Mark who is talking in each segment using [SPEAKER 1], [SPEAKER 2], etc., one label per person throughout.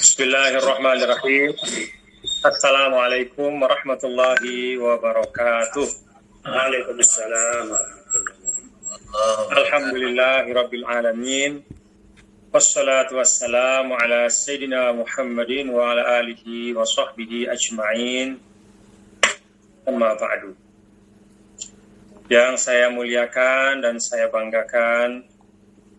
[SPEAKER 1] Bismillahirrahmanirrahim. Assalamualaikum warahmatullahi wabarakatuh.
[SPEAKER 2] Waalaikumsalam.
[SPEAKER 1] Alhamdulillahirabbil alamin. Wassalatu wassalamu ala sayyidina Muhammadin wa ala alihi wa sahbihi ajma'in. Amma ba'du. Yang saya muliakan dan saya banggakan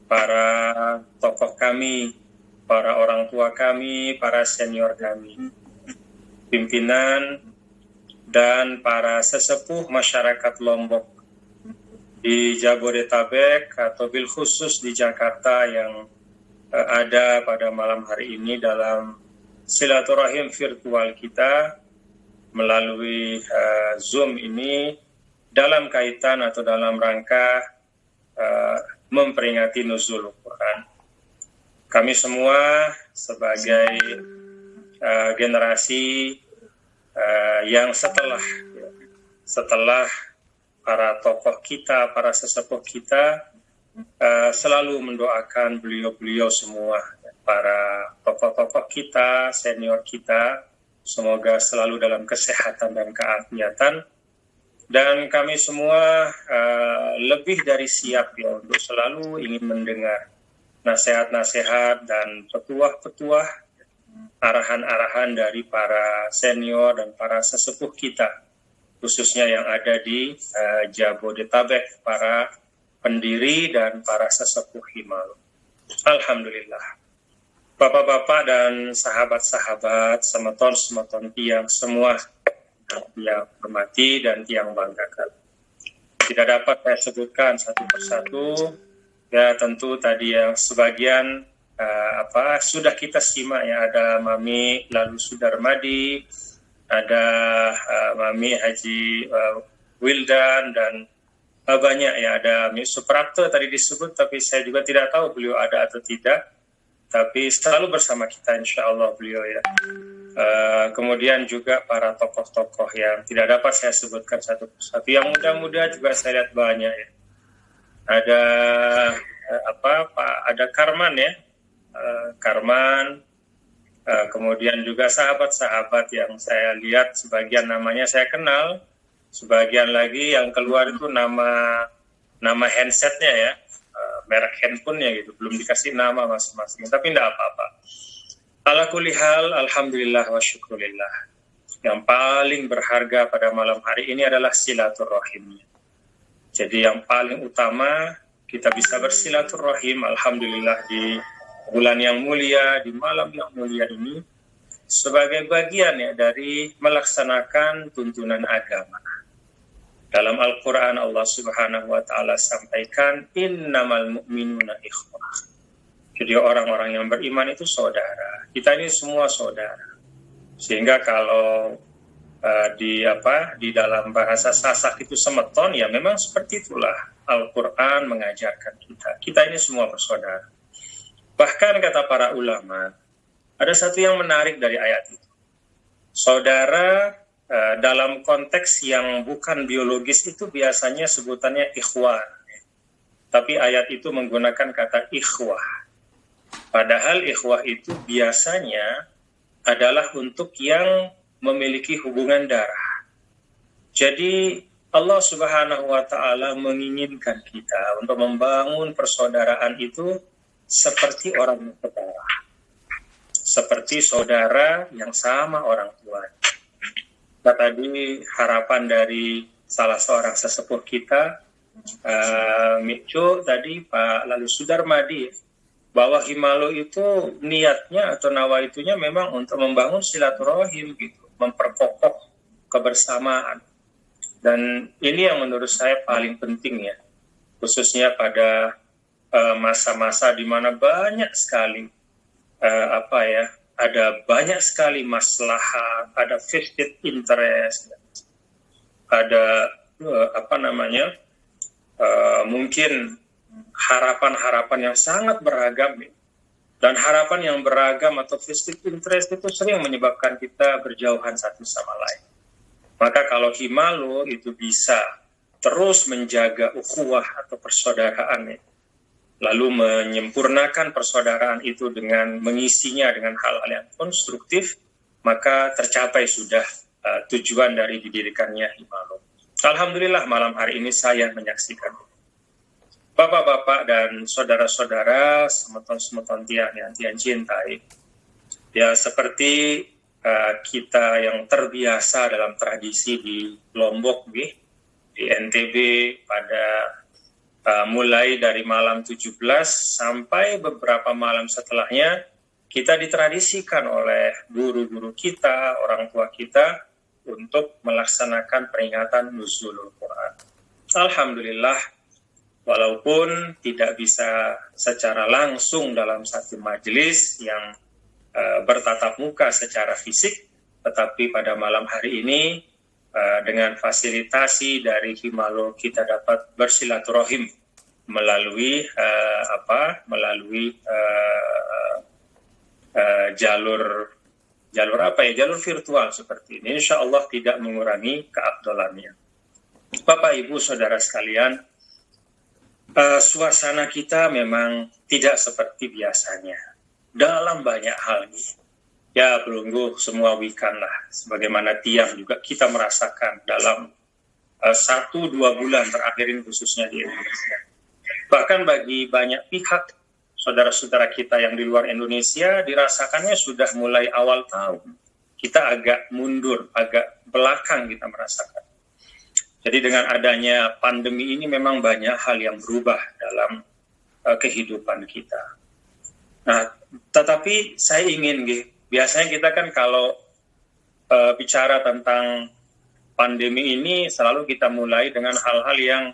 [SPEAKER 1] para tokoh kami, para orang tua kami, para senior kami, pimpinan, dan para sesepuh masyarakat Lombok di Jabodetabek atau bil khusus di Jakarta yang ada pada malam hari ini dalam silaturahim virtual kita melalui Zoom ini dalam kaitan atau dalam rangka memperingati nuzul Quran. Kami semua sebagai generasi yang setelah para tokoh kita, para sesepuh kita selalu mendoakan beliau-beliau semua, para tokoh-tokoh kita, senior kita, semoga selalu dalam kesehatan dan keafiatan. Dan kami semua lebih dari siap ya untuk selalu ingin mendengar nasihat-nasihat dan petuah-petuah, arahan-arahan dari para senior dan para sesepuh kita, khususnya yang ada di Jabodetabek, para pendiri dan para sesepuh Himal. Alhamdulillah. Bapak-bapak dan sahabat-sahabat, semeton-semeton tiang semua yang hormati dan tiang banggakan. Tidak dapat saya sebutkan satu persatu. Ya tentu tadi yang sebagian sudah kita simak ya, ada Mami Lalu Sudarmadi, ada Mami Haji Wildan, dan banyak ya, ada Mami Suprapto tadi disebut, tapi saya juga tidak tahu beliau ada atau tidak, tapi selalu bersama kita insya Allah beliau ya. Kemudian juga para tokoh-tokoh yang tidak dapat saya sebutkan satu persatu, yang muda-muda juga saya lihat banyak ya. Ada ada Karman ya, Karman, kemudian juga sahabat-sahabat yang saya lihat sebagian namanya saya kenal, sebagian lagi yang keluar itu nama handsetnya ya, merek handphonenya gitu, belum dikasih nama masing-masing, tapi tidak apa-apa. Ala kulli hal, alhamdulillah wa syukurillah. Yang paling berharga pada malam hari ini adalah silaturahimnya. Jadi yang paling utama kita bisa bersilaturahim, alhamdulillah, di bulan yang mulia, di malam yang mulia ini, sebagai bagian ya dari melaksanakan tuntunan agama. Dalam Al-Quran Allah Subhanahu wa Ta'ala sampaikan, innamal mu'minuna ikhwah. Jadi orang-orang yang beriman itu saudara. Kita ini semua saudara. Sehingga kalau di dalam bahasa Sasak itu semeton, ya memang seperti itulah Al-Quran mengajarkan kita. Kita ini semua bersaudara. Bahkan kata para ulama, ada satu yang menarik dari ayat itu. Saudara dalam konteks yang bukan biologis itu biasanya sebutannya ikhwan. Tapi ayat itu menggunakan kata ikhwah. Padahal ikhwah itu biasanya adalah untuk yang memiliki hubungan darah. Jadi Allah Subhanahu wa Ta'ala menginginkan kita untuk membangun persaudaraan itu seperti orang berdarah, seperti saudara yang sama orang tua. Nah, tadi harapan dari salah seorang sesepuh kita, Mikco tadi Pak Lalu Sudarmadi, bahwa Himalo itu niatnya atau nawaitunya memang untuk membangun silaturahim gitu, memperkokoh kebersamaan. Dan ini yang menurut saya paling penting ya, khususnya pada masa-masa di mana banyak sekali ada banyak sekali maslahat, ada vested interest, ada mungkin harapan-harapan yang sangat beragam ya. Dan harapan yang beragam atau vested interest itu sering menyebabkan kita berjauhan satu sama lain. Maka kalau Himalo itu bisa terus menjaga ukhuwah atau persaudaraan, lalu menyempurnakan persaudaraan itu dengan mengisinya dengan hal-hal yang konstruktif, maka tercapai sudah tujuan dari didirikannya Himalo. Alhamdulillah malam hari ini saya menyaksikan. Bapak-bapak dan saudara-saudara, semeton-semeton tiang yang Tian cintai, ya seperti kita yang terbiasa dalam tradisi di Lombok, di NTB pada mulai dari malam 17 sampai beberapa malam setelahnya, kita ditradisikan oleh guru-guru kita, orang tua kita, untuk melaksanakan peringatan Nuzulul Quran. Alhamdulillah, walaupun tidak bisa secara langsung dalam satu majelis yang bertatap muka secara fisik, tetapi pada malam hari ini dengan fasilitasi dari Himalo kita dapat bersilaturahim melalui jalur virtual seperti ini. Insya Allah tidak mengurangi keafdalannya. Bapak Ibu Saudara sekalian, suasana kita memang tidak seperti biasanya dalam banyak hal. Ya perunggu semua wikan lah, sebagaimana tiang juga kita merasakan dalam 1-2 bulan terakhir ini khususnya di Indonesia. Bahkan bagi banyak pihak saudara-saudara kita yang di luar Indonesia dirasakannya sudah mulai awal tahun. Kita agak mundur, agak belakang kita merasakan. Jadi dengan adanya pandemi ini memang banyak hal yang berubah dalam kehidupan kita. Nah, tetapi saya ingin, biasanya kita kan kalau bicara tentang pandemi ini selalu kita mulai dengan hal-hal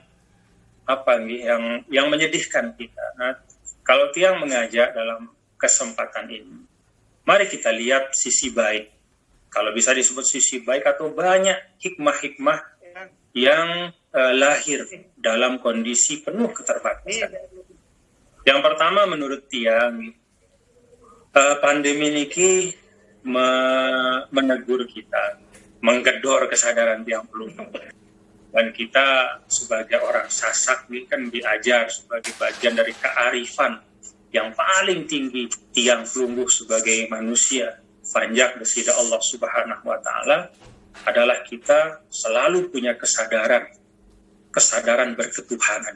[SPEAKER 1] yang menyedihkan kita. Nah, kalau Tiang mengajak dalam kesempatan ini, mari kita lihat sisi baik. Kalau bisa disebut sisi baik atau banyak hikmah-hikmah yang lahir dalam kondisi penuh keterbatasan. Yang pertama menurut Tiang, pandemi ini menegur kita, menggedor kesadaran Tiang belum. Dan kita sebagai orang Sasak ini kan diajar sebagai bagian dari kearifan yang paling tinggi Tiang Pelungguh sebagai manusia. Panjak besida Allah Subhanahu wa Ta'ala adalah kita selalu punya kesadaran berketuhanan.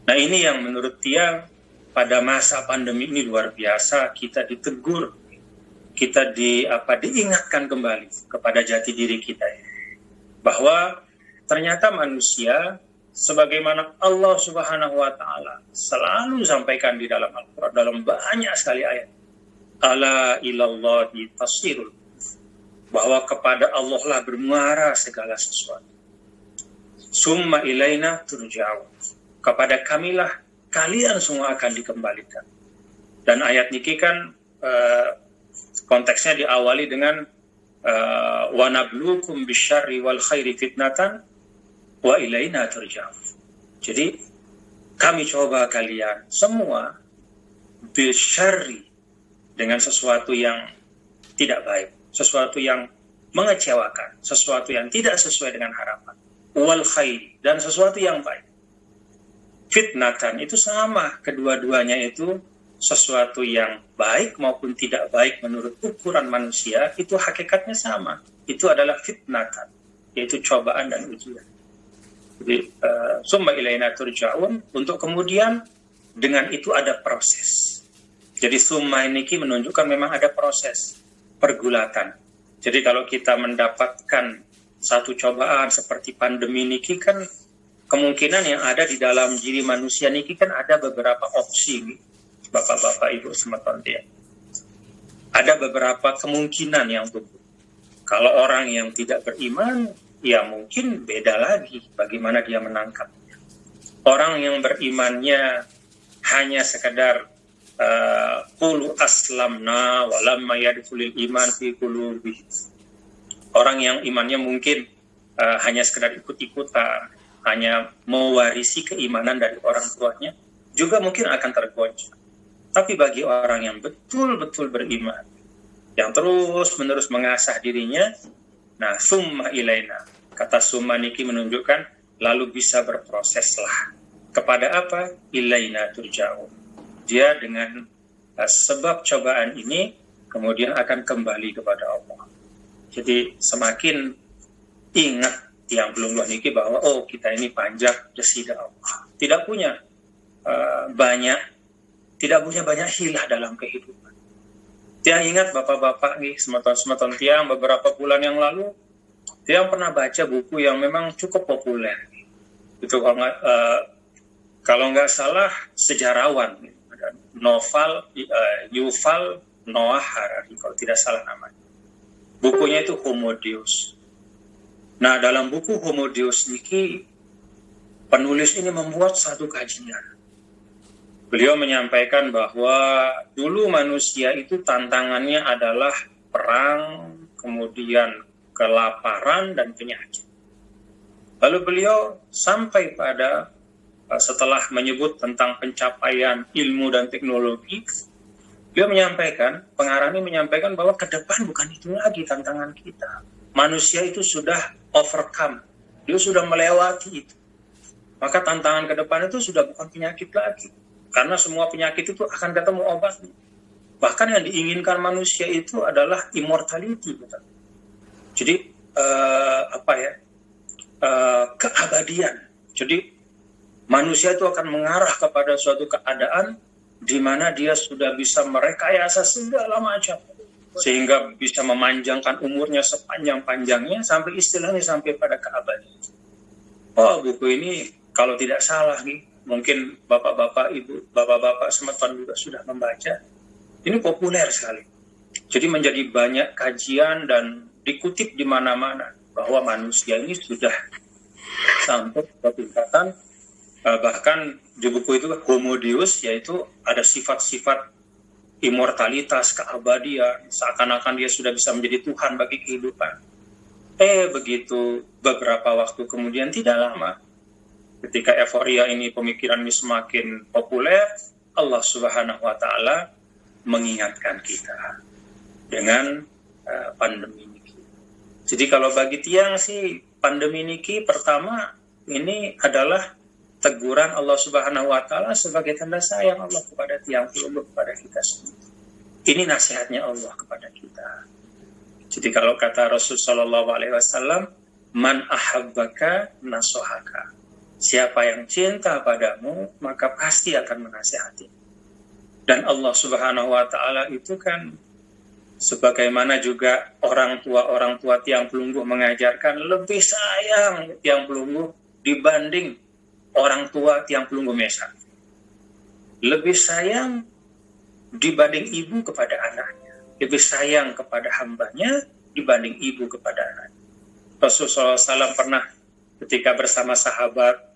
[SPEAKER 1] Nah ini yang menurut Tiang pada masa pandemi ini luar biasa, kita ditegur, kita diingatkan kembali kepada jati diri kita, bahwa ternyata manusia sebagaimana Allah Subhanahu wa Ta'ala selalu sampaikan di dalam Al-Quran dalam banyak sekali ayat, ala ilallahi tasirul, bahwa kepada Allah lah bermuara segala sesuatu. Summa ilaina turja'un, kepada kamilah kalian semua akan dikembalikan. Dan ayat niki kan konteksnya diawali dengan wa nabluukum bisyarri wal khairi fitnatan wa ilaina turja'un. Jadi kami coba kalian semua bisyarri, dengan sesuatu yang tidak baik, sesuatu yang mengecewakan, sesuatu yang tidak sesuai dengan harapan, wal khairi, dan sesuatu yang baik. Fitnatan itu sama, kedua-duanya itu sesuatu yang baik maupun tidak baik menurut ukuran manusia, itu hakikatnya sama. Itu adalah fitnatan, yaitu cobaan dan ujian. Jadi summa ilaina turja'un, untuk kemudian dengan itu ada proses. Jadi summa ini menunjukkan memang ada proses pergulatan. Jadi kalau kita mendapatkan satu cobaan seperti pandemi ini kan kemungkinan yang ada di dalam diri manusia ini kan ada beberapa opsi, bapak-bapak ibu semeton dia. Ada beberapa kemungkinan yang tumbuh. Kalau orang yang tidak beriman, ya mungkin beda lagi bagaimana dia menangkapnya. Orang yang berimannya hanya sekedar qulu aslamna walamma yadkhulul iman fi qulubihim. Orang yang imannya mungkin hanya sekedar ikut-ikutan, hanya mewarisi keimanan dari orang tuanya, juga mungkin akan tergoncang. Tapi bagi orang yang betul-betul beriman, yang terus-menerus mengasah dirinya, nah summa ilaina, kata summa niki menunjukkan lalu bisa berproseslah kepada apa? Ilaina turja'un. Dia dengan sebab cobaan ini kemudian akan kembali kepada Allah. Jadi semakin ingat tiang pelungguh niki bahwa kita ini panjak desida Allah. Tidak punya banyak hilah dalam kehidupan. Tiang ingat bapak-bapak nih, semeton tiang beberapa bulan yang lalu, tiang pernah baca buku yang memang cukup populer. Itu kalau nggak salah sejarawan, novel Yuval Noah Harari, kalau tidak salah namanya. Bukunya itu Homo Deus. Nah, dalam buku Homo Deus niki, penulis ini membuat satu kajian. Beliau menyampaikan bahwa dulu manusia itu tantangannya adalah perang, kemudian kelaparan dan penyakit. Lalu beliau sampai pada setelah menyebut tentang pencapaian ilmu dan teknologi, beliau menyampaikan, pengarang ini menyampaikan bahwa ke depan bukan itu lagi tantangan kita. Manusia itu sudah overcome, dia sudah melewati itu. Maka tantangan ke depan itu sudah bukan penyakit lagi. Karena semua penyakit itu akan ketemu obatnya. Bahkan yang diinginkan manusia itu adalah immortality. Betul. Jadi keabadian. Jadi manusia itu akan mengarah kepada suatu keadaan di mana dia sudah bisa merekayasa segala macam sehingga bisa memanjangkan umurnya sepanjang-panjangnya sampai istilahnya sampai pada keabadian. Buku ini kalau tidak salah nih, mungkin bapak-bapak semeton juga sudah membaca. Ini populer sekali. Jadi menjadi banyak kajian dan dikutip di mana-mana bahwa manusia ini sudah sampai ke tingkatan bahkan di buku itu Homo Deus, yaitu ada sifat-sifat immortalitas, keabadian, seakan-akan dia sudah bisa menjadi Tuhan bagi kehidupan. Begitu beberapa waktu kemudian, tidak lama, ketika euforia ini, pemikiran ini semakin populer, Allah Subhanahu wa Ta'ala mengingatkan kita dengan pandemi ini. Jadi kalau bagi tiang sih, pandemi ini pertama ini adalah teguran Allah Subhanahu wa Ta'ala sebagai tanda sayang Allah kepada tiang pelungguh, kepada kita semua. Ini nasihatnya Allah kepada kita. Jadi kalau kata Rasul sallallahu alaihi wasallam, man ahabbaka nasohaka. Siapa yang cinta padamu, maka pasti akan menasihati. Dan Allah Subhanahu wa Ta'ala itu kan, sebagaimana juga orang tua tiang pelungguh mengajarkan, lebih sayang tiang pelungguh dibanding orang tua tiang pelungguh mesa. Lebih sayang dibanding ibu kepada anaknya. Lebih sayang kepada hambanya dibanding ibu kepada anaknya. Rasulullah SAW pernah ketika bersama sahabat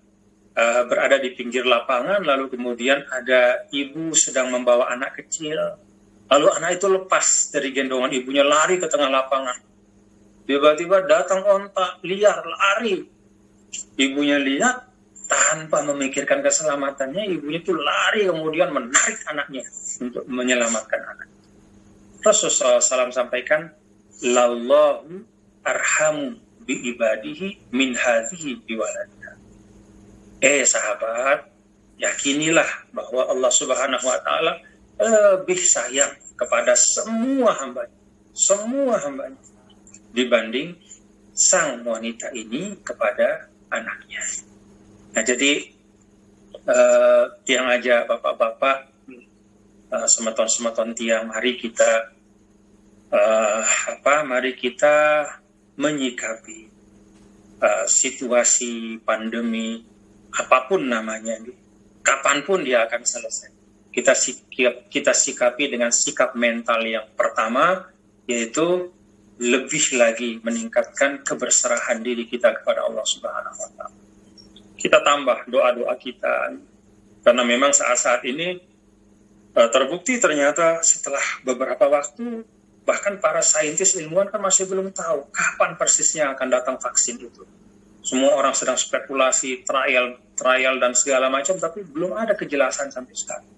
[SPEAKER 1] berada di pinggir lapangan, lalu kemudian ada ibu sedang membawa anak kecil. Lalu anak itu lepas dari gendongan ibunya, lari ke tengah lapangan. Tiba-tiba datang onta liar, lari. Ibunya lihat, tanpa memikirkan keselamatannya, ibunya itu lari kemudian menarik anaknya untuk menyelamatkan anak. Rasulullah SAW sampaikan, Lallahu arhamu bi ibadihi min hadhihi biwaladiha. Sahabat, yakinilah bahwa Allah Subhanahu wa Ta'ala lebih sayang kepada semua hambanya dibanding sang wanita ini kepada anaknya. Nah, jadi tiang aja bapak-bapak, semeton-semeton tiang, mari kita menyikapi situasi pandemi apapun namanya, kapanpun dia akan selesai. Kita sikapi dengan sikap mental yang pertama, yaitu lebih lagi meningkatkan keberserahan diri kita kepada Allah Subhanahu wa Ta'ala. Kita tambah doa-doa kita, karena memang saat-saat ini terbukti ternyata setelah beberapa waktu, bahkan para saintis ilmuwan kan masih belum tahu kapan persisnya akan datang vaksin itu. Semua orang sedang spekulasi, trial dan segala macam, tapi belum ada kejelasan sampai sekarang.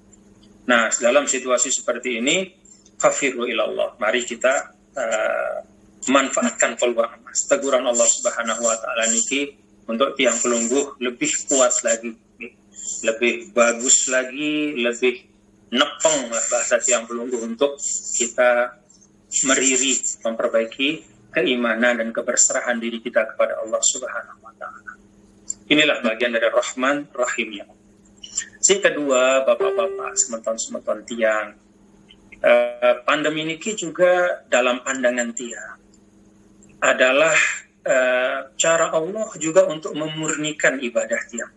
[SPEAKER 1] Nah, dalam situasi seperti ini, fafiru ilallah, mari kita manfaatkan peluang emas. Teguran Allah Subhanahu wa Ta'ala niki untuk tiang pelungguh lebih kuat lagi, lebih bagus lagi, lebih nepeng lah bahasa tiang pelungguh untuk kita meriri, memperbaiki keimanan dan keberserahan diri kita kepada Allah Subhanahu wa Ta'ala. Inilah bagian dari Rahman Rahimnya. Si kedua, bapak-bapak, semeton-semeton tiang, pandemi ini juga dalam pandangan tiang adalah cara Allah juga untuk memurnikan ibadah tiang.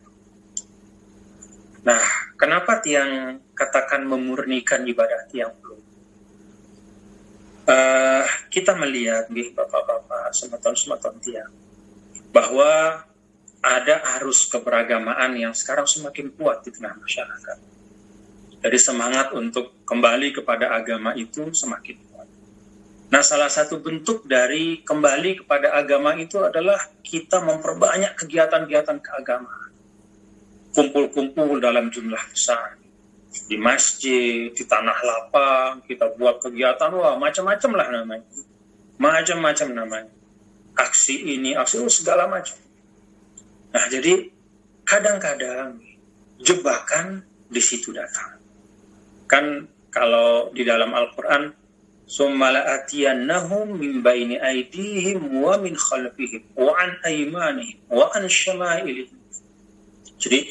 [SPEAKER 1] Nah, kenapa tiang katakan memurnikan ibadah tiang? Kita melihat, bapak-bapak, semeton-semeton tiang, bahwa ada arus keberagamaan yang sekarang semakin kuat di tengah masyarakat. Jadi semangat untuk kembali kepada agama itu semakin kuat. Nah, salah satu bentuk dari kembali kepada agama itu adalah kita memperbanyak kegiatan-kegiatan keagamaan. Kumpul-kumpul dalam jumlah besar. Di masjid, di tanah lapang, kita buat kegiatan, macam-macam lah namanya. Macam-macam namanya. Aksi ini, aksi itu, segala macam. Nah, jadi kadang-kadang jebakan di situ datang. Kan kalau di dalam Al-Quran, summa la'atiyannahum min baini aydihim wa min khalfihim wa an aymanihim wa an syama'ilihim. Jadi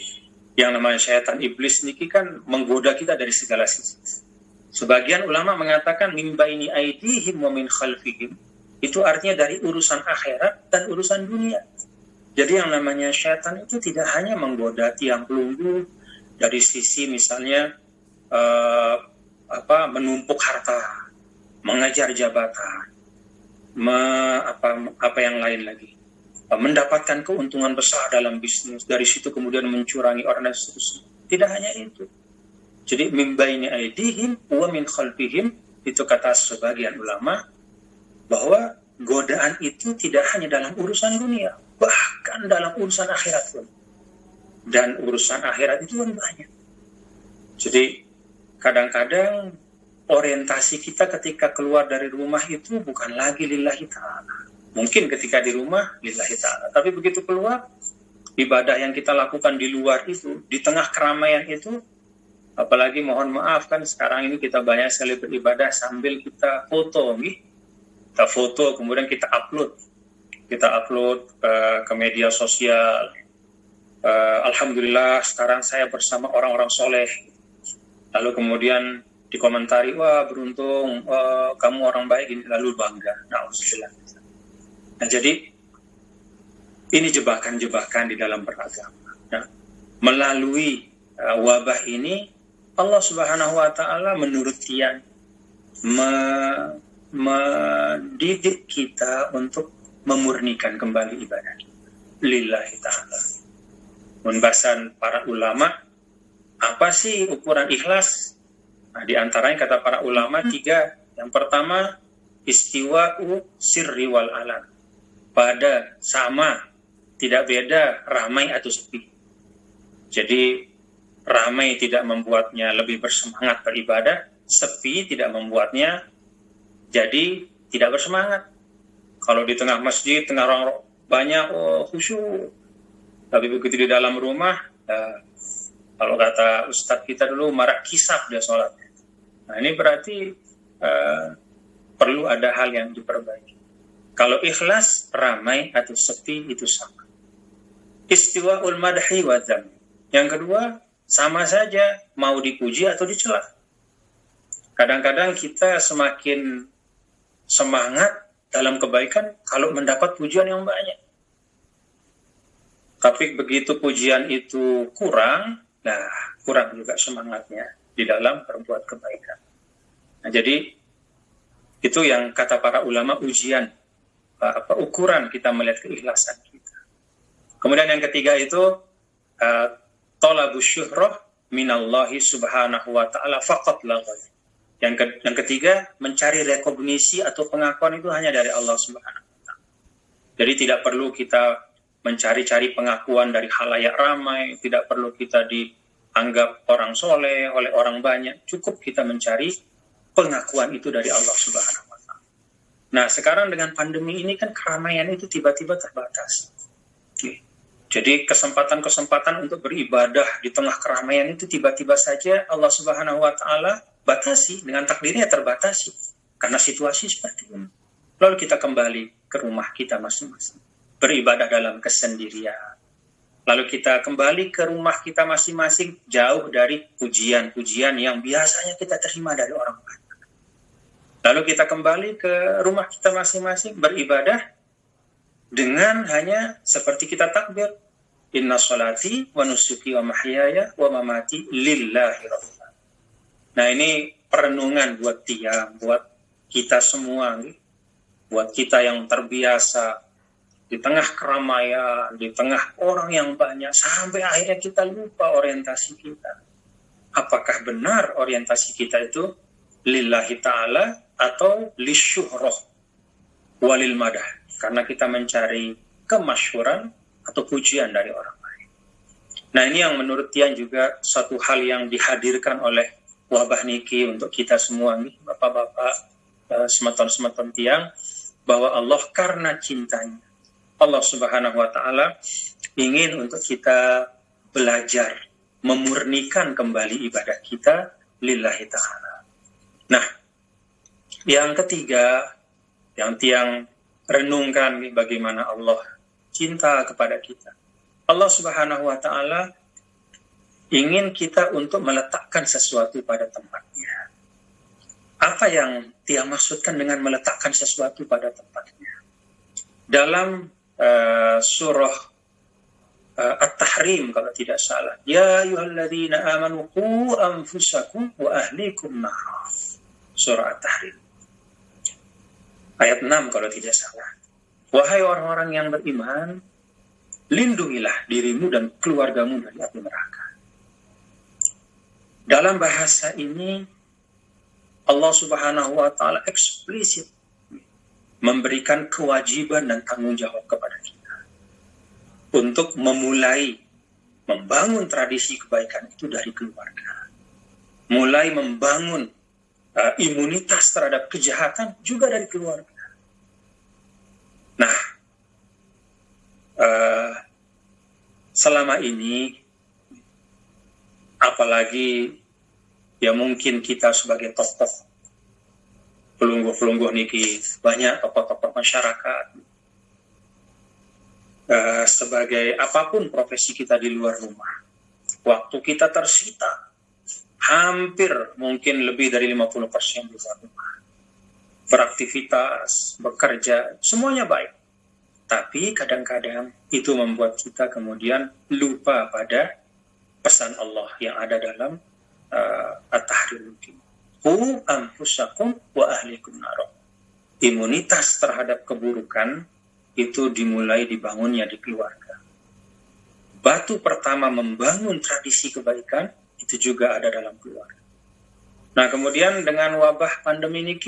[SPEAKER 1] yang namanya syaitan iblis niki kan menggoda kita dari segala sisi. Sebagian ulama mengatakan min baini aydihim wa min khalfihim itu artinya dari urusan akhirat dan urusan dunia. Jadi yang namanya syaitan itu tidak hanya menggoda tiang pelungguh dari sisi misalnya menumpuk harta, mengejar jabatan, apa yang lain lagi, mendapatkan keuntungan besar dalam bisnis, dari situ kemudian mencurangi orang dan seterusnya. Tidak hanya itu. Jadi min baini aydihim wa min khalfihim, itu kata sebagian ulama bahwa godaan itu tidak hanya dalam urusan dunia, bahkan dalam urusan akhirat pun. Dan urusan akhirat itu kan banyak. Jadi kadang-kadang orientasi kita ketika keluar dari rumah itu bukan lagi lillahi ta'ala. Mungkin ketika di rumah lillahi ta'ala, tapi begitu keluar, ibadah yang kita lakukan di luar itu, di tengah keramaian itu, apalagi mohon maaf kan sekarang ini kita banyak sekali beribadah sambil kita foto, kita foto kemudian kita upload ke media sosial. Alhamdulillah sekarang saya bersama orang-orang soleh. Lalu kemudian dikomentari, wah beruntung, kamu orang baik ini, lalu bangga. Nah, jadi ini jebakan-jebakan di dalam beragama. Nah, melalui wabah ini Allah Subhanahu wa Ta'ala menurut tiang mendidik kita untuk memurnikan kembali ibadah lillahi ta'ala. Pembahasan para ulama, apa sih ukuran ikhlas? Nah, di antaranya kata para ulama 3. Yang pertama, istiwa'u sirri wal alan. Pada sama, tidak beda ramai atau sepi. Jadi ramai tidak membuatnya lebih bersemangat beribadah, sepi tidak membuatnya jadi tidak bersemangat. Kalau di tengah masjid, tengah orang banyak, khusyuk. Tapi begitu di dalam rumah, kalau kata ustadz kita dulu, marak kisah dia sholat. Nah, ini berarti perlu ada hal yang diperbaiki. Kalau ikhlas, ramai atau sepi itu sama. Istiwa'ul madhi wa dzam. Yang kedua, sama saja mau dipuji atau dicela. Kadang-kadang kita semakin semangat dalam kebaikan kalau mendapat pujian yang banyak. Tapi begitu pujian itu kurang, nah kurang juga semangatnya di dalam berbuat kebaikan. Nah, jadi itu yang kata para ulama ujian, ukuran kita melihat keikhlasan kita. Kemudian yang ketiga itu talabus syuhrah minallahi subhanahu wa ta'ala faqat la ghair. Yang ketiga, mencari rekognisi atau pengakuan itu hanya dari Allah Subhanahu wa ta'ala. Jadi tidak perlu kita mencari-cari pengakuan dari khalayak ramai, tidak perlu kita dianggap orang soleh oleh orang banyak, cukup kita mencari pengakuan itu dari Allah Subhanahu wa ta'ala. Nah, sekarang dengan pandemi ini kan keramaian itu tiba-tiba terbatas.
[SPEAKER 3] Jadi kesempatan-kesempatan untuk beribadah di tengah keramaian itu tiba-tiba saja Allah Subhanahu wa Ta'ala batasi, dengan takdirnya terbatasi karena situasi seperti ini. Lalu kita kembali ke rumah kita masing-masing, beribadah dalam kesendirian. Lalu kita kembali ke rumah kita masing-masing, jauh dari pujian-pujian yang biasanya kita terima dari orang lain. Lalu kita kembali ke rumah kita masing-masing, beribadah dengan hanya seperti kita takbir, inna sholati wa nusuki wa mahyaya wa mamati lillahi rabbil alamin. Nah, ini perenungan buat tiang, buat kita semua, buat kita yang terbiasa di tengah keramaian, di tengah orang yang banyak, sampai akhirnya kita lupa orientasi kita. Apakah benar orientasi kita itu lillahi ta'ala atau lisyuhrah walil madah, karena kita mencari kemasyhuran atau pujian dari orang lain. Nah, ini yang menurut Tian juga satu hal yang dihadirkan oleh wabah niki untuk kita semua nih, bapak-bapak, semeton-semeton Tiang, bahwa Allah karena cintanya, Allah Subhanahu wa Ta'ala ingin untuk kita belajar memurnikan kembali ibadah kita lillahi ta'ala. Nah, yang ketiga yang Tiang renungkan bagaimana Allah cinta kepada kita. Allah Subhanahu wa Ta'ala ingin kita untuk meletakkan sesuatu pada tempatnya. Apa yang Tiang maksudkan dengan meletakkan sesuatu pada tempatnya? Dalam surah At-Tahrim kalau tidak salah, ya ayyuhalladzina amanu qu anfusakum wa ahlikum nar. Surah At-Tahrim ayat 6 kalau tidak salah. Wahai orang-orang yang beriman, lindungilah dirimu dan keluargamu dari api neraka. Dalam bahasa ini Allah Subhanahu wa Ta'ala eksplisit memberikan kewajiban dan tanggung jawab kepada kita untuk memulai membangun tradisi kebaikan itu dari keluarga. Mulai membangun imunitas terhadap kejahatan juga dari keluarga. Nah, selama ini, apalagi ya mungkin kita sebagai tokoh pelungguh-pelungguh niki, banyak tokoh-tokoh masyarakat, sebagai apapun profesi kita di luar rumah, waktu kita tersita hampir mungkin lebih dari 50% di luar rumah. Beraktivitas, bekerja, semuanya baik. Tapi kadang-kadang itu membuat kita kemudian lupa pada pesan Allah yang ada dalam At-Tahrim. Qu anfusakum wa ahlikum nar. Imunitas terhadap keburukan itu dimulai dibangunnya di keluarga. Batu pertama membangun tradisi kebaikan itu juga ada dalam keluarga. Nah, kemudian dengan wabah pandemi ini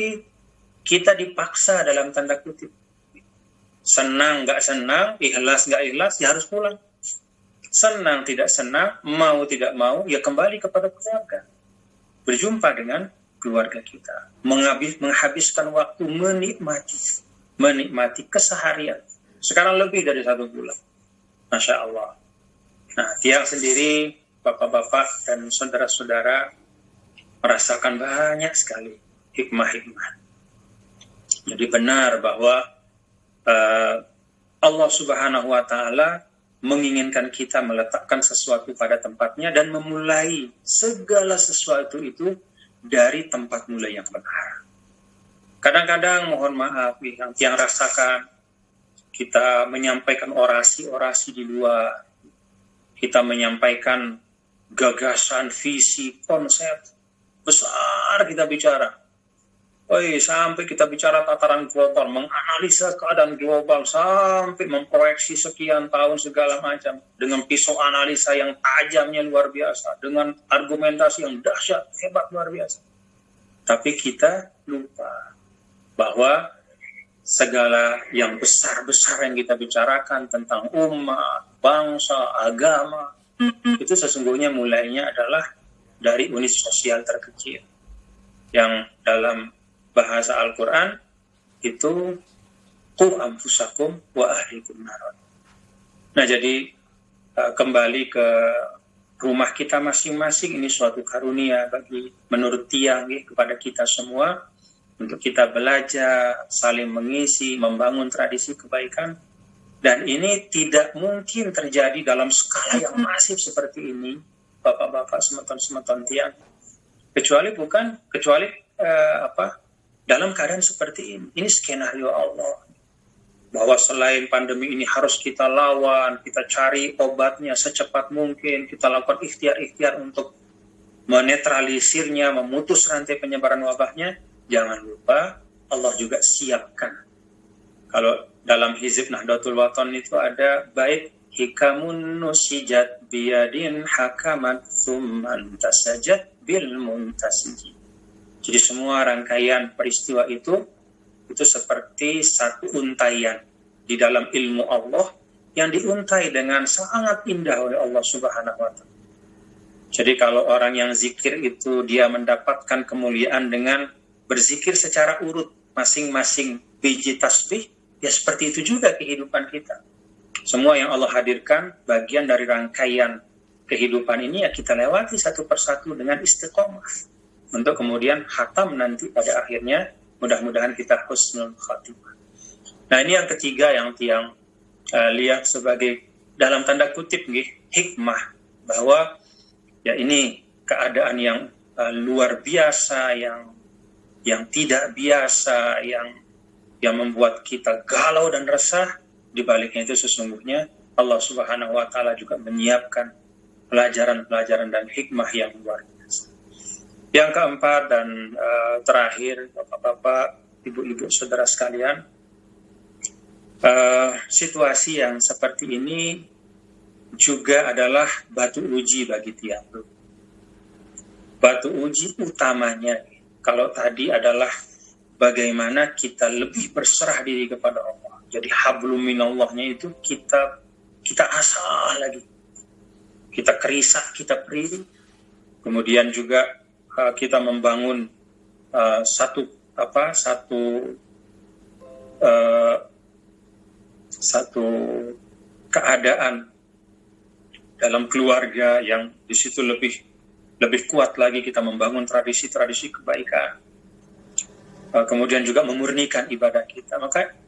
[SPEAKER 3] kita dipaksa dalam tanda kutip. Senang nggak senang, ikhlas nggak ikhlas, ya harus pulang. Senang tidak senang, mau tidak mau, ya kembali kepada keluarga. Berjumpa dengan keluarga kita, menghabiskan waktu menikmati keseharian. Sekarang lebih dari 1 bulan, Masya Allah. Nah, Tiang sendiri, bapak-bapak dan saudara-saudara merasakan banyak sekali hikmah-hikmah. Jadi benar bahwa Allah Subhanahu wa Ta'ala menginginkan kita meletakkan sesuatu pada tempatnya dan memulai segala sesuatu itu dari tempat mulai yang benar. Kadang-kadang mohon maaf yang rasakan kita menyampaikan orasi-orasi di luar, kita menyampaikan gagasan, visi, konsep besar kita bicara. Sampai kita bicara tataran global, menganalisa keadaan global sampai memproyeksi sekian tahun segala macam dengan pisau analisa yang tajamnya luar biasa, dengan argumentasi yang dahsyat, hebat luar biasa. Tapi kita lupa bahwa segala yang besar-besar yang kita bicarakan tentang umat, bangsa, agama, itu sesungguhnya mulainya adalah dari unit sosial terkecil yang dalam bahasa Al-Quran itu qu anfusakum wa ahlikum nar. Nah, jadi kembali ke rumah kita masing-masing. Ini suatu karunia bagi menurut tiang kepada kita semua untuk kita belajar, saling mengisi, membangun tradisi kebaikan. Dan ini tidak mungkin terjadi dalam skala yang masif seperti ini, bapak-bapak, semeton-semeton tiang, kecuali dalam keadaan seperti ini. Ini skenario Allah, bahwa selain pandemi ini harus kita lawan, kita cari obatnya secepat mungkin, kita lakukan ikhtiar-ikhtiar untuk menetralisirnya, memutus rantai penyebaran wabahnya. Jangan lupa Allah juga siapkan. Kalau dalam hizib Nahdlatul Wathon itu ada bait hikamun nusijat biyadin hakamat thumman tasajat bil muntasiji. Jadi semua rangkaian peristiwa itu seperti satu untaian di dalam ilmu Allah yang diuntai dengan sangat indah oleh Allah Subhanahu wa Ta'ala. Jadi kalau orang yang zikir itu dia mendapatkan kemuliaan dengan berzikir secara urut masing-masing biji tasbih, ya seperti itu juga kehidupan kita. Semua yang Allah hadirkan bagian dari rangkaian kehidupan ini ya kita lewati satu persatu dengan istiqomah untuk kemudian khatam nanti pada akhirnya mudah-mudahan kita husnul khatimah. Nah ini yang ketiga yang tiang lihat sebagai dalam tanda kutip hikmah, bahwa ya ini keadaan yang luar biasa, yang tidak biasa, yang membuat kita galau dan resah. Di baliknya itu sesungguhnya Allah Subhanahu wa Ta'ala juga menyiapkan pelajaran-pelajaran dan hikmah yang luar biasa. Yang keempat dan terakhir, bapak-bapak, ibu-ibu, saudara sekalian, situasi yang seperti ini juga adalah batu uji bagi tiap. Batu uji utamanya, kalau tadi adalah bagaimana kita lebih berserah diri kepada Allah. Jadi hablum minallahnya itu kita asah lagi. Kita kerisah, kita perih. Kemudian juga kita membangun satu keadaan dalam keluarga yang di situ lebih kuat lagi, kita membangun tradisi-tradisi kebaikan. Kemudian juga memurnikan ibadah kita. Maka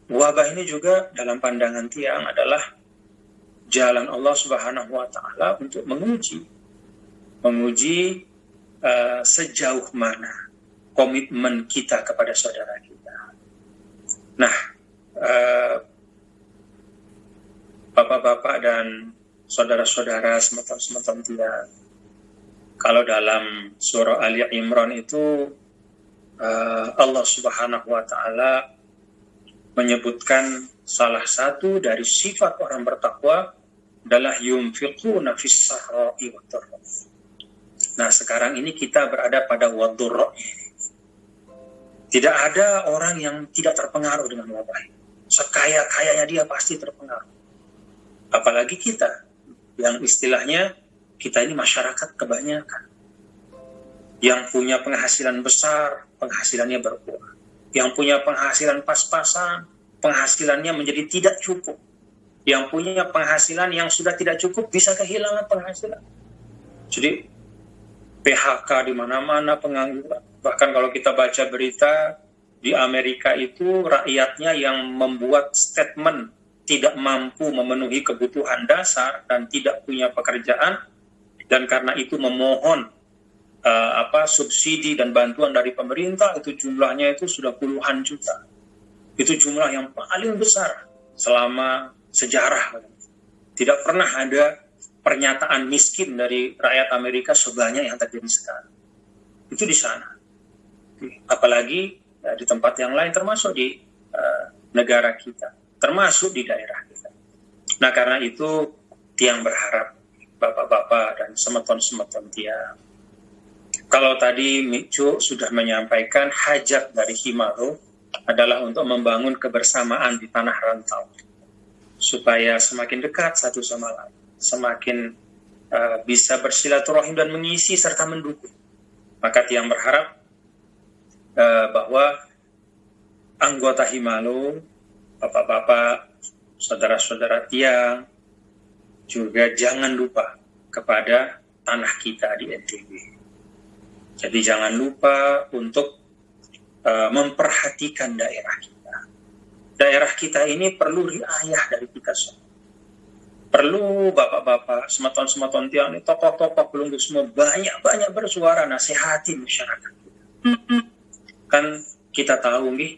[SPEAKER 3] wabah ini juga dalam pandangan tiang adalah jalan Allah Subhanahu wa Ta'ala untuk menguji sejauh mana komitmen kita kepada saudara kita. Nah, bapak-bapak dan saudara-saudara semeton-semeton tiang, kalau dalam surah Ali Imran itu Allah Subhanahu wa Ta'ala menyebutkan salah satu dari sifat orang bertakwa adalah yunfiquna fis sarra'i wad dharra. Nah, sekarang ini kita berada pada wad-dharra. Tidak ada orang yang tidak terpengaruh dengan wabah ini. Sekaya-kayanya dia pasti terpengaruh. Apalagi kita yang istilahnya kita ini masyarakat kebanyakan. Yang punya penghasilan besar, penghasilannya berkurang. Yang punya penghasilan pas-pasan, penghasilannya menjadi tidak cukup. Yang punya penghasilan yang sudah tidak cukup bisa kehilangan penghasilan. Jadi PHK di mana-mana, pengangguran. Bahkan kalau kita baca berita di Amerika itu rakyatnya yang membuat statement tidak mampu memenuhi kebutuhan dasar dan tidak punya pekerjaan, dan karena itu memohon subsidi dan bantuan dari pemerintah, itu jumlahnya itu sudah puluhan juta. Itu jumlah yang paling besar selama sejarah. Tidak pernah ada pernyataan miskin dari rakyat Amerika sebanyak yang terjadi sekarang. Itu di sana. Apalagi di tempat yang lain, termasuk di negara kita, termasuk di daerah kita. Nah, karena itu tiang berharap, bapak-bapak dan semeton-semeton tiang, kalau tadi Micu sudah menyampaikan hajat dari Himalo adalah untuk membangun kebersamaan di tanah rantau, supaya semakin dekat satu sama lain, semakin bisa bersilaturahim dan mengisi serta mendukung. Maka tiang berharap bahwa anggota Himalo, bapak-bapak, saudara-saudara tiang, juga jangan lupa kepada tanah kita di NTB. Jadi jangan lupa untuk memperhatikan daerah kita. Daerah kita ini perlu riayah dari kita semua. Perlu bapak-bapak, sematon-sematon tiang, tokoh-tokoh pelunggu semua banyak-banyak bersuara nasihati masyarakat. Kan kita tahu nih,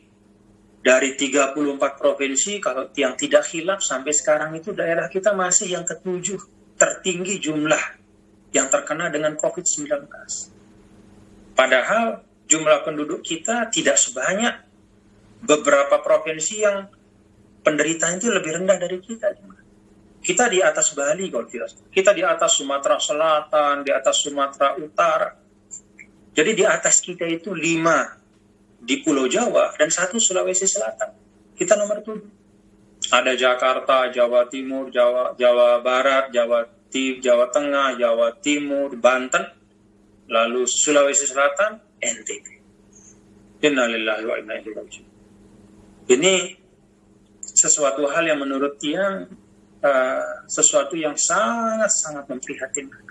[SPEAKER 3] dari 34 provinsi, kalau yang tidak khilaf sampai sekarang itu daerah kita masih yang ke-7 tertinggi jumlah yang terkena dengan COVID-19. Padahal jumlah penduduk kita tidak sebanyak beberapa provinsi yang penderitaan itu lebih rendah dari kita. Kita di atas Bali kalau tidak salah. Kita di atas Sumatera Selatan, di atas Sumatera Utara. Jadi di atas kita itu 5 di Pulau Jawa dan 1 Sulawesi Selatan. Kita nomor 7. Ada Jakarta, Jawa Timur, Jawa Barat, Jawa Tengah, Jawa Timur, Banten, lalu Sulawesi Selatan, NTB. Innalillahi wa inna ilaihi raji'un. Ini sesuatu hal yang menurut Tiang sesuatu yang sangat-sangat memprihatinkan.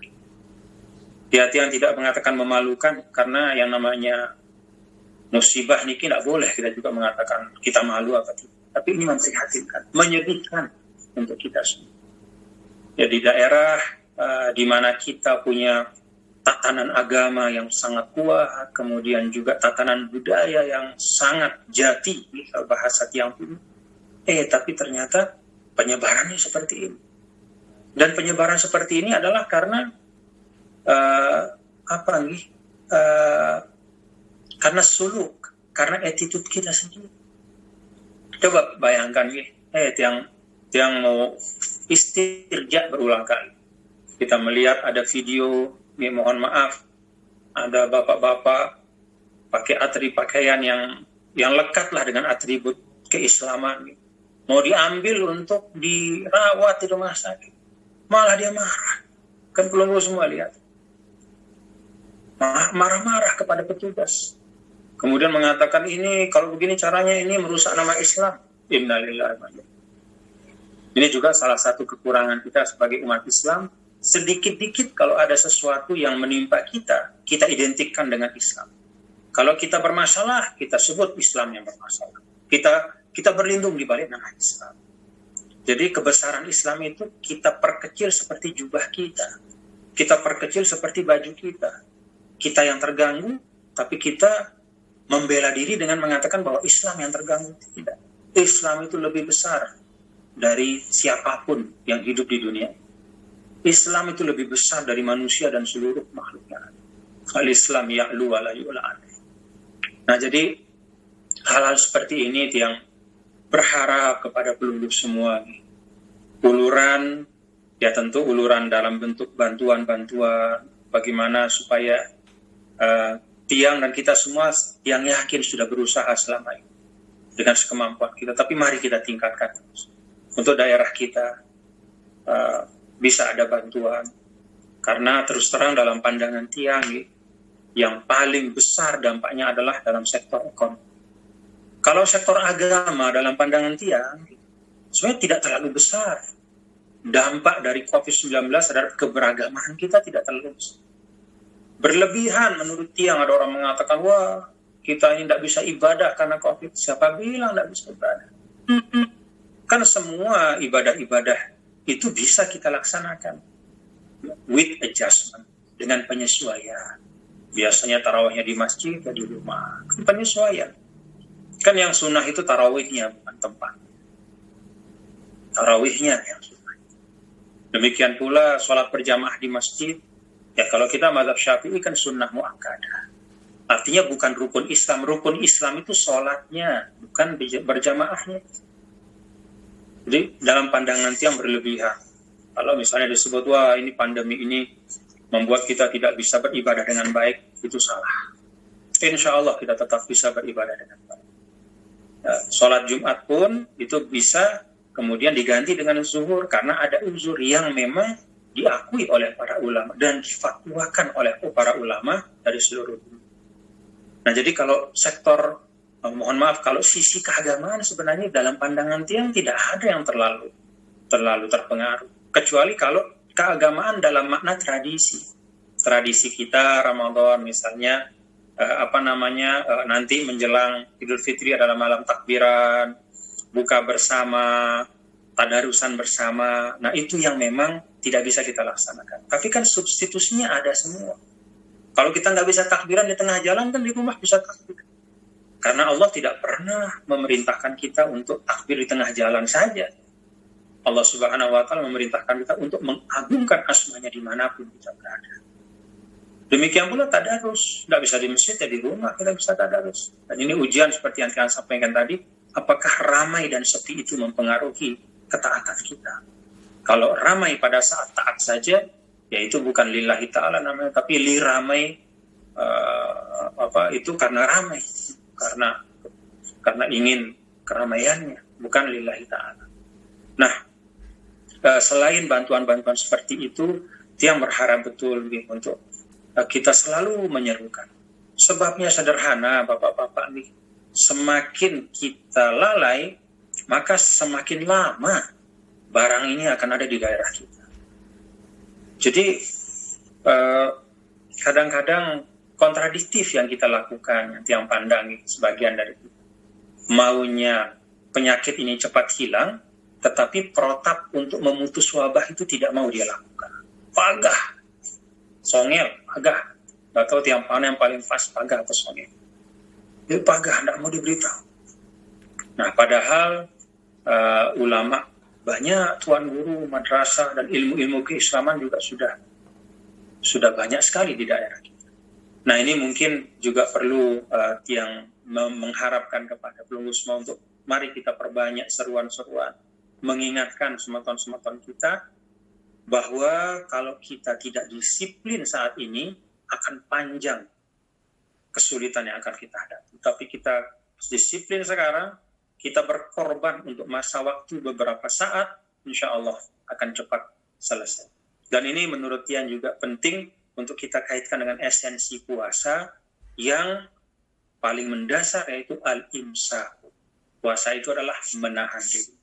[SPEAKER 3] Tiang tidak mengatakan memalukan, karena yang namanya musibah ini tidak boleh kita juga mengatakan kita malu apa tidak. Tapi ini memprihatinkan, menyedihkan untuk kita semua. Jadi daerah di mana kita punya tatanan agama yang sangat kuat, kemudian juga tatanan budaya yang sangat jati, kalau bahasa Tiang dulu. Tapi ternyata penyebarannya seperti ini. Dan penyebaran seperti ini adalah karena karena suluk, karena attitude kita sendiri. Coba bayangkan Tiang mau istirja berulang kali. Kita melihat ada video, mohon maaf, ada bapak-bapak pakai pakaian yang lekat lah dengan atribut keislaman. Mau diambil untuk dirawat di rumah sakit, malah dia marah. Kan pelunggu semua lihat. Marah-marah kepada petugas. Kemudian mengatakan ini, kalau begini caranya ini merusak nama Islam. Innalillahi wa inna ilaihi raji'un. Ini juga salah satu kekurangan kita sebagai umat Islam. Sedikit-dikit kalau ada sesuatu yang menimpa kita identikkan dengan Islam. Kalau kita bermasalah, kita sebut Islam yang bermasalah. Kita berlindung di balik nama Islam. Jadi kebesaran Islam itu kita perkecil seperti jubah kita. Kita perkecil seperti baju kita. Kita yang terganggu, tapi kita membela diri dengan mengatakan bahwa Islam yang terganggu. Tidak. Islam itu lebih besar dari siapapun yang hidup di dunia. Islam itu lebih besar dari manusia dan seluruh makhluknya. Al-Islam ya'lu wa la yu'la. Nah, jadi hal-hal seperti ini yang berharap kepada pelunggu semua. Uluran, ya tentu uluran dalam bentuk bantuan-bantuan, bagaimana supaya Tiang dan kita semua yang yakin sudah berusaha selama ini dengan sekemampuan kita. Tapi mari kita tingkatkan untuk daerah kita bisa ada bantuan, karena terus terang dalam pandangan Tiang yang paling besar dampaknya adalah dalam sektor ekonomi. Kalau sektor agama dalam pandangan Tiang sebenarnya tidak terlalu besar. Dampak dari COVID-19 adalah keberagaman kita tidak terlalu besar. Berlebihan menurut Tiang, ada orang mengatakan, wah kita ini tidak bisa ibadah karena COVID. Siapa bilang tidak bisa ibadah? Kan semua ibadah-ibadah itu bisa kita laksanakan with adjustment, dengan penyesuaian. Biasanya tarawihnya di masjid atau di rumah, penyesuaian. Kan yang sunnah itu tarawihnya, bukan tempat. Tarawihnya yang sunnah. Demikian pula sholat berjamaah di masjid. Ya kalau kita mazhab Syafi'i kan sunnah muakkadah. Artinya bukan rukun Islam. Rukun Islam itu sholatnya, bukan berjamaahnya. Jadi dalam pandangan Tiang berlebihan. Kalau misalnya disebut, wah ini pandemi ini membuat kita tidak bisa beribadah dengan baik, itu salah. Insya Allah kita tetap bisa beribadah dengan baik. Sholat Jumat pun itu bisa kemudian diganti dengan zuhur karena ada uzur yang memang diakui oleh para ulama dan difatwakan oleh para ulama dari seluruh dunia. Nah jadi kalau sektor, mohon maaf, kalau sisi keagamaan sebenarnya dalam pandangan Tiang tidak ada yang terlalu terpengaruh. kecuali kalau keagamaan dalam makna tradisi kita Ramadan misalnya nanti menjelang Idul Fitri adalah malam takbiran, buka bersama, tadarusan bersama. Nah itu yang memang tidak bisa kita laksanakan. Tapi kan substitusinya ada semua. Kalau kita nggak bisa takbiran di tengah jalan kan di rumah bisa takbir. Karena Allah tidak pernah memerintahkan kita untuk takbir di tengah jalan saja. Allah Subhanahu wa Ta'ala memerintahkan kita untuk mengagungkan asmanya dimanapun kita berada. Demikian pula tadarus, tidak bisa di masjid ya di rumah kita bisa tadarus. Dan ini ujian seperti yang kalian sampaikan tadi, apakah ramai dan sepi itu mempengaruhi ketaatan kita? Kalau ramai pada saat taat saja, ya itu bukan lillahi ta'ala namanya, tapi li ramai itu karena ramai, karena ingin keramaiannya, bukan lillahi ta'ala. Nah, selain bantuan-bantuan seperti itu, yang berharap betul untuk kita selalu menyerukan. Sebabnya sederhana, Bapak-bapak nih. Semakin kita lalai, maka semakin lama barang ini akan ada di daerah kita. Jadi kadang-kadang kontradiktif yang kita lakukan, yang pandang sebagian dari kita. Maunya penyakit ini cepat hilang, tetapi protap untuk memutus wabah itu tidak mau dia lakukan. Pagah. Songel, pagah. Gak tahu tiang mana yang paling pas, pagah atau songel. Itu pagah, tidak mau diberitahu. Nah, padahal ulama banyak, tuan guru, madrasah, dan ilmu-ilmu keislaman juga sudah banyak sekali di daerah kita. Nah, ini mungkin juga perlu yang mengharapkan kepada pelunggu semua untuk mari kita perbanyak seruan-seruan, mengingatkan sematan-sematan kita, bahwa kalau kita tidak disiplin saat ini, akan panjang kesulitan yang akan kita hadapi. Tapi kita disiplin sekarang, kita berkorban untuk masa waktu beberapa saat, insya Allah akan cepat selesai. Dan ini menurut Tian juga penting untuk kita kaitkan dengan esensi puasa yang paling mendasar, yaitu al-imsak. Puasa itu adalah menahan diri.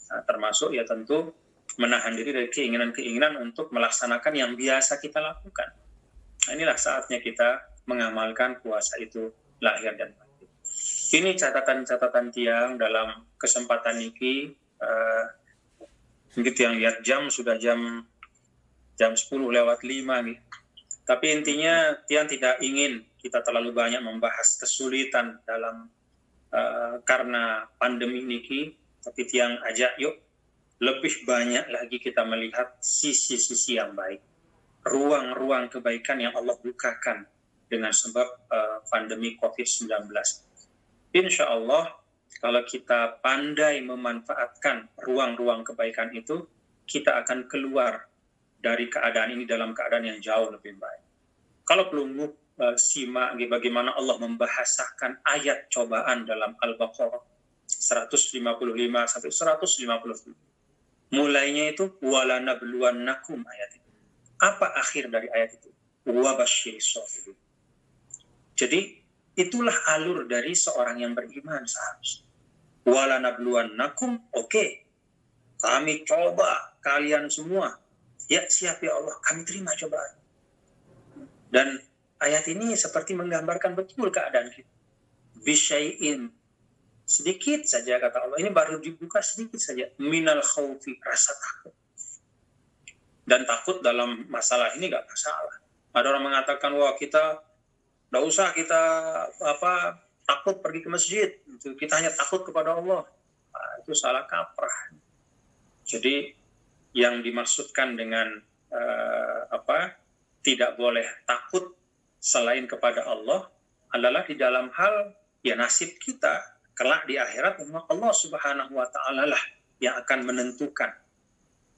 [SPEAKER 3] Nah, termasuk ya tentu menahan diri dari keinginan-keinginan untuk melaksanakan yang biasa kita lakukan. Nah, inilah saatnya kita mengamalkan puasa itu lahir dan batin. Ini catatan-catatan Tiang dalam kesempatan ini. Begitu yang lihat jam, sudah jam 10:05 nih. Tapi intinya Tiang tidak ingin kita terlalu banyak membahas kesulitan dalam karena pandemi ini. Tapi Tiang ajak yuk lebih banyak lagi kita melihat sisi-sisi yang baik. Ruang-ruang kebaikan yang Allah bukakan dengan sebab pandemi COVID-19. Insya Allah, kalau kita pandai memanfaatkan ruang-ruang kebaikan itu, kita akan keluar dari keadaan ini dalam keadaan yang jauh lebih baik. Kalau pelunggu simak bagaimana Allah membahasakan ayat cobaan dalam Al-Baqarah 155 sampai 157. Mulainya itu walanabluwannakum ayat itu. Apa akhir dari ayat itu? Wabashshiris shabirin. Jadi itulah alur dari seorang yang beriman seharusnya. Walanabluwannakum, oke. Kami coba kalian semua. Ya siap ya Allah, kami terima cobaan. Dan ayat ini seperti menggambarkan betul keadaan kita. Bisyai'in, sedikit saja kata Allah. Ini baru dibuka sedikit saja. Minal khawfi, rasa takut. Dan takut dalam masalah ini gak masalah. Ada orang mengatakan, wah kita gak usah kita takut pergi ke masjid. Kita hanya takut kepada Allah. Nah, itu salah kaprah. Jadi yang dimaksudkan dengan tidak boleh takut selain kepada Allah adalah di dalam hal ya nasib kita kelak di akhirat, memang Allah Subhanahu wa Ta'ala lah yang akan menentukan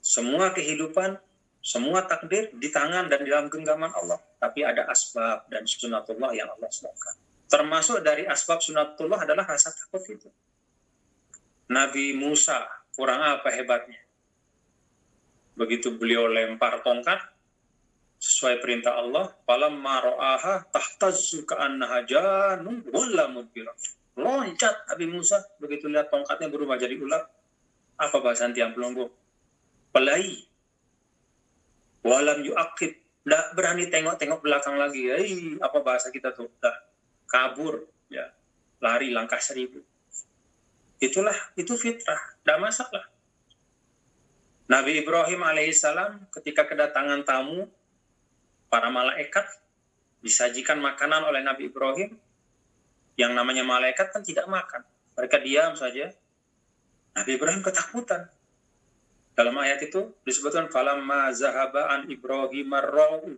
[SPEAKER 3] semua kehidupan, semua takdir di tangan dan di dalam genggaman Allah. Tapi ada asbab dan sunatullah yang Allah sebutkan. Termasuk dari asbab sunatullah adalah rasa takut itu. Nabi Musa kurang apa hebatnya? Begitu beliau lempar tongkat sesuai perintah Allah, falamma ra'aha tahtazzu ka'annaha janun walla mudbira. Loncat Nabi Musa begitu lihat tongkatnya berubah jadi ular. Apa bahasa Tiang Pelunggu? Pelai. Walam yu'aqib, nggak berani tengok-tengok belakang lagi. Apa bahasa kita tuh? Udah kabur, ya, lari langkah 1000. Itu fitrah, nggak masalah. Nabi Ibrahim alaihissalam ketika kedatangan tamu, para malaikat disajikan makanan oleh Nabi Ibrahim. Yang namanya malaikat kan tidak makan, mereka diam saja. Nabi Ibrahim ketakutan. Dalam ayat itu disebutkan falamma zahaba an Ibrahim ar-ra'u.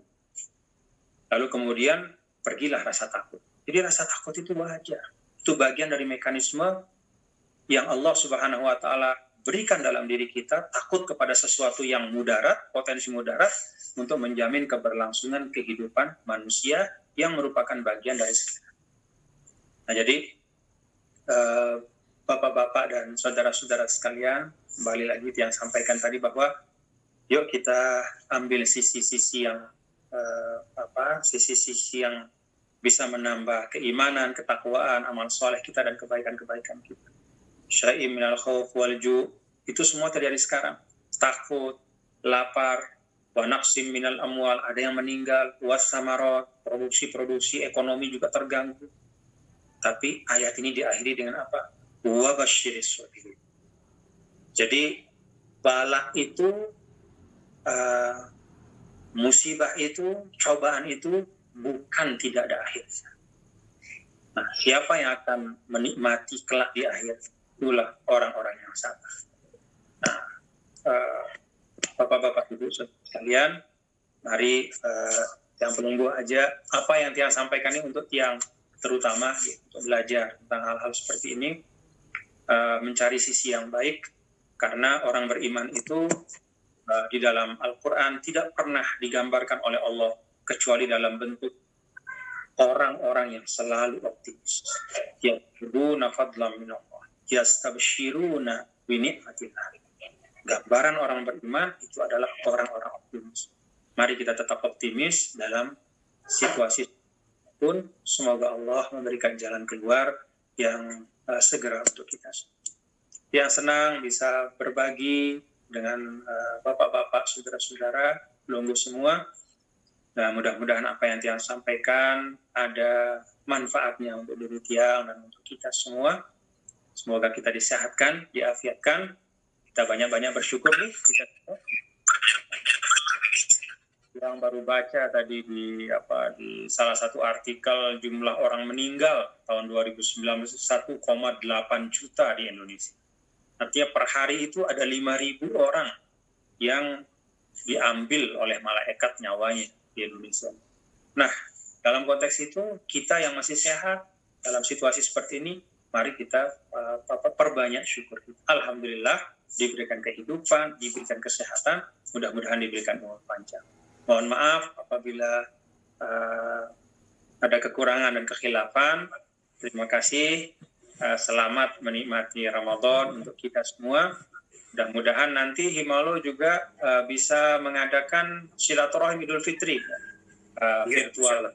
[SPEAKER 3] Lalu kemudian pergilah rasa takut. Jadi rasa takut itu wajar. Itu bagian dari mekanisme yang Allah Subhanahu wa taala berikan dalam diri kita, takut kepada sesuatu yang mudarat, potensi mudarat, untuk menjamin keberlangsungan kehidupan manusia yang merupakan bagian dari sekitar. Nah, jadi bapak-bapak dan saudara-saudara sekalian, kembali lagi yang sampaikan tadi bahwa yuk kita ambil sisi-sisi yang sisi-sisi yang bisa menambah keimanan, ketakwaan, amal soleh kita dan kebaikan-kebaikan kita. Syai'im minal khauf wal ju', itu semua terjadi sekarang. Takut, lapar, wa naqsim minal amwal, ada yang meninggal, was samarat, produksi ekonomi juga terganggu. Tapi ayat ini diakhiri dengan apa? Wa basyiris sabirin. Jadi bala itu, musibah itu, cobaan itu bukan tidak ada akhirnya. Nah, siapa yang akan menikmati kelak di akhir? Itulah orang-orang yang sabar. Nah, bapak-bapak ibu sekalian, mari yang penunggu aja apa yang Tiang sampaikan ini untuk Tiang terutama untuk belajar tentang hal-hal seperti ini, mencari sisi yang baik, karena orang beriman itu di dalam Al-Quran tidak pernah digambarkan oleh Allah kecuali dalam bentuk orang-orang yang selalu optimis. Yaquluna fadlan min Allah, yastabshiruna bi ni'matillah. Gambaran orang beriman itu adalah orang-orang optimis. Mari kita tetap optimis dalam situasi pun. Semoga Allah memberikan jalan keluar yang segera untuk kita. Yang senang bisa berbagi dengan bapak-bapak, saudara-saudara, pelunggu semua. Nah, mudah-mudahan apa yang Tiang sampaikan ada manfaatnya untuk diri Tiang dan untuk kita semua. Semoga kita disehatkan, diafiatkan. Kita banyak-banyak bersyukur nih. Yang baru baca tadi di salah satu artikel, jumlah orang meninggal tahun 2019 1,8 juta di Indonesia. Artinya per hari itu ada 5.000 orang yang diambil oleh malaikat nyawanya di Indonesia. Nah, dalam konteks itu kita yang masih sehat dalam situasi seperti ini, mari kita perbanyak syukur. Alhamdulillah diberikan kehidupan, diberikan kesehatan, mudah-mudahan diberikan umur panjang. Mohon maaf apabila ada kekurangan dan kekhilafan. Terima kasih. Selamat menikmati Ramadan untuk kita semua. Mudah-mudahan nanti Himalo juga bisa mengadakan silaturahim Idul Fitri virtual.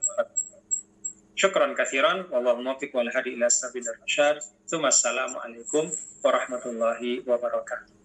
[SPEAKER 3] Syukran katsiran. Wallahu muwaffiq wal hadi ila sabilir rasyad. Assalamualaikum warahmatullahi wabarakatuh.